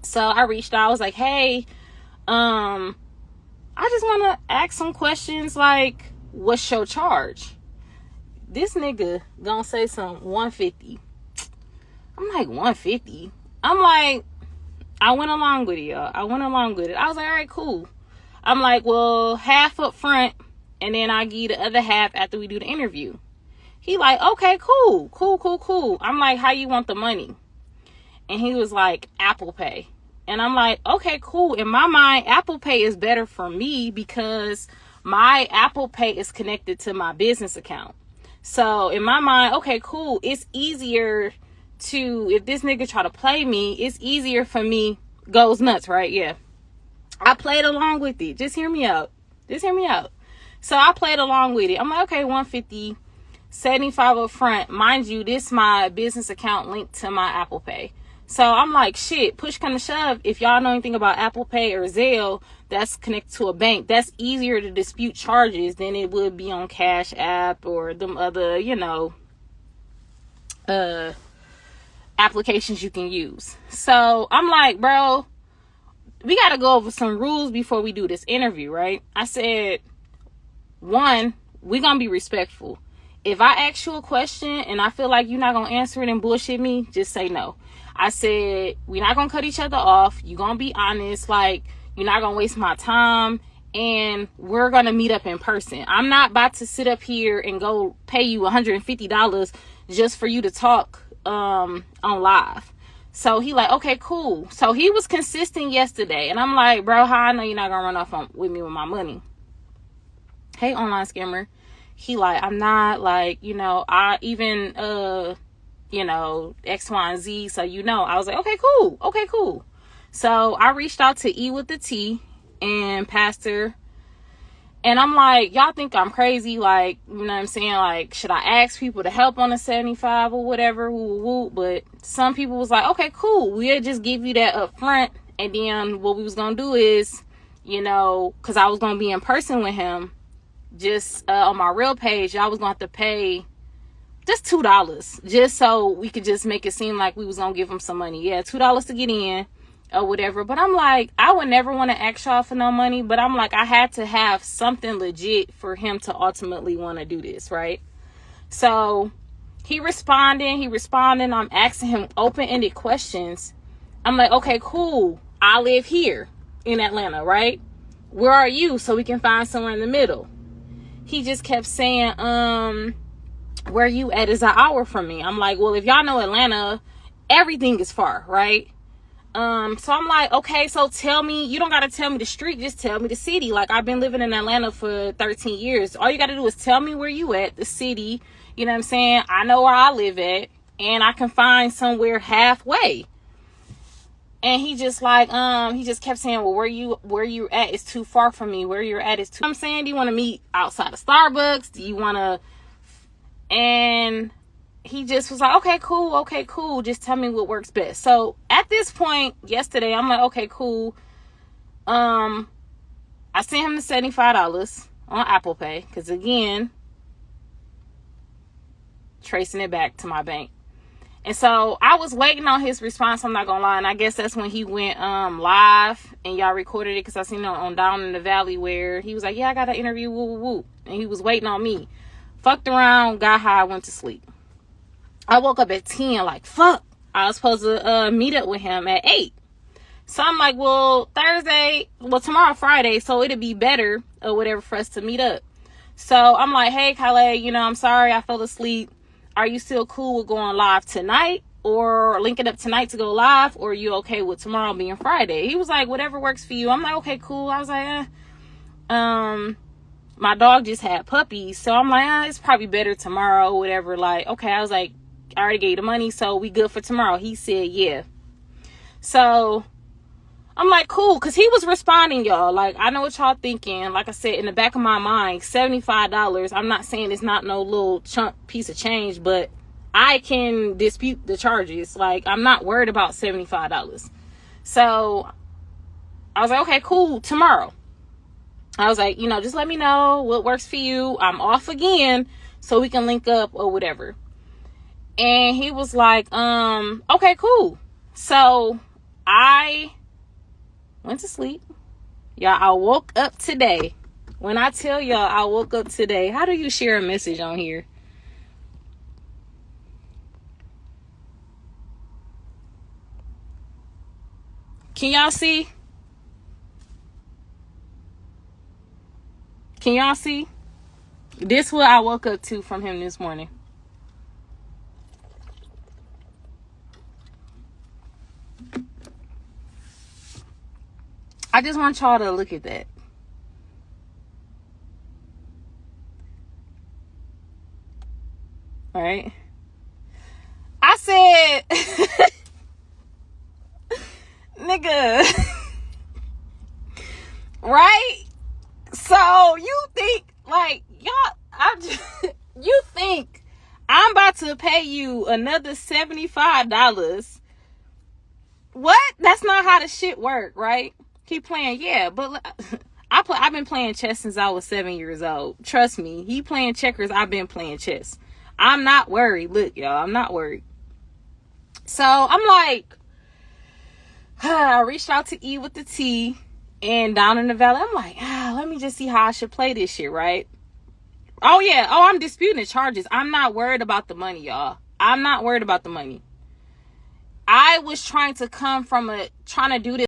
So I reached out. I was like, hey, I just want to ask some questions, like, what's your charge? This nigga gonna say some 150. I'm like, 150? I'm like, I went along with it, y'all. I went along with it. I was like, all right, cool. I'm like, well, half up front, and then I'll give you the other half after we do the interview. He like, okay, cool. I'm like, how you want the money? And he was like, Apple Pay. And I'm like, okay, cool. In my mind, Apple Pay is better for me because my Apple Pay is connected to my business account. So in my mind, okay, cool. It's easier to, if this nigga try to play me, it's easier for me. Goes nuts, right? Yeah. I played along with it. Just hear me out. So I played along with it. I'm like, okay, 150, 75 up front. Mind you, this my business account linked to my Apple Pay. So I'm like, shit, push come to shove. If y'all know anything about Apple Pay or Zelle that's connected to a bank, that's easier to dispute charges than it would be on Cash App or them other, applications you can use. So I'm like, bro, we got to go over some rules before we do this interview, right? I said, one, we're going to be respectful. If I ask you a question and I feel like you're not going to answer it and bullshit me, just say no. I said, we're not going to cut each other off. You're going to be honest. Like, you're not going to waste my time. And we're going to meet up in person. I'm not about to sit up here and go pay you $150 just for you to talk on live. So he like, okay, cool. So he was consistent yesterday. And I'm like, bro, how I know you're not going to run off with me with my money? Hey, online scammer. He like, I'm not, like, I even, X, Y, and Z. So, I was like, okay, cool. So I reached out to E with the T and Pastor. And I'm like, y'all think I'm crazy? Like, you know what I'm saying? Like, should I ask people to help on the 75 or whatever? Woo. But some people was like, okay, cool. We'll just give you that up front. And then what we was going to do is, because I was going to be in person with him, just on my real page, y'all was going to have to pay just $2 just so we could just make it seem like we was going to give him some money. Yeah, $2 to get in or whatever. But I'm like, I would never want to ask y'all for no money. But I'm like, I had to have something legit for him to ultimately want to do this, right? So he responding. I'm asking him open-ended questions. I'm like, okay, cool. I live here in Atlanta, right? Where are you? So we can find somewhere in the middle. He just kept saying, where you at is an hour from me. I'm like, well, if y'all know Atlanta, everything is far, right? So I'm like, okay, so tell me, you don't got to tell me the street, just tell me the city. Like, I've been living in Atlanta for 13 years. All you got to do is tell me where you at, the city. You know what I'm saying? I know where I live at, and I can find somewhere halfway. And he just like, he just kept saying, well, where you at is too far from me. Where you're at is too, I'm saying, do you want to meet outside of Starbucks? Do you want to, and he just was like, okay, cool. Just tell me what works best. So at this point yesterday, I'm like, okay, cool. I sent him the $75 on Apple Pay. Cause again, tracing it back to my bank. And so I was waiting on his response. I'm not gonna lie. And I guess that's when he went live and y'all recorded it, because I seen it on Down in the Valley where he was like, yeah, I got an interview, woo. And he was waiting on me. Fucked around, got high, went to sleep. I woke up at 10 like, fuck. I was supposed to meet up with him at 8. So I'm like, well, tomorrow Friday, so it'd be better or whatever for us to meet up. So I'm like, hey, Calais, I'm sorry I fell asleep. Are you still cool with going live tonight or linking up tonight to go live? Or are you okay with tomorrow being Friday? He was like, whatever works for you. I'm like, okay, cool. I was like, my dog just had puppies. So I'm like, it's probably better tomorrow or whatever. Like, okay. I was like, I already gave you the money, so we good for tomorrow. He said, yeah. So I'm like, cool. Cause he was responding, y'all. Like, I know what y'all thinking. Like I said, in the back of my mind, $75. I'm not saying it's not no little chunk piece of change, but I can dispute the charges. Like, I'm not worried about $75. So I was like, okay, cool. Tomorrow. I was like, just let me know what works for you. I'm off again so we can link up or whatever. And he was like, okay, cool. So I went to sleep. Y'all, I woke up today. When I tell y'all I woke up today, how do you share a message on here? Can y'all see? Can y'all see? This is what I woke up to from him this morning. I just want y'all to look at that. All right. I said, nigga, right? So you think like y'all, you think I'm about to pay you another $75? What? That's not how the shit work, right? Keep playing, yeah, but I've been playing chess since I was 7 years old. Trust me, he playing checkers, I've been playing chess. I'm not worried. Look, y'all, I'm not worried. So I'm like, I reached out to E with the T and down in the valley. I'm like, let me just see how I should play this shit, right? Oh yeah, I'm disputing the charges. I'm not worried about the money, y'all. I'm not worried about the money. I was trying to do this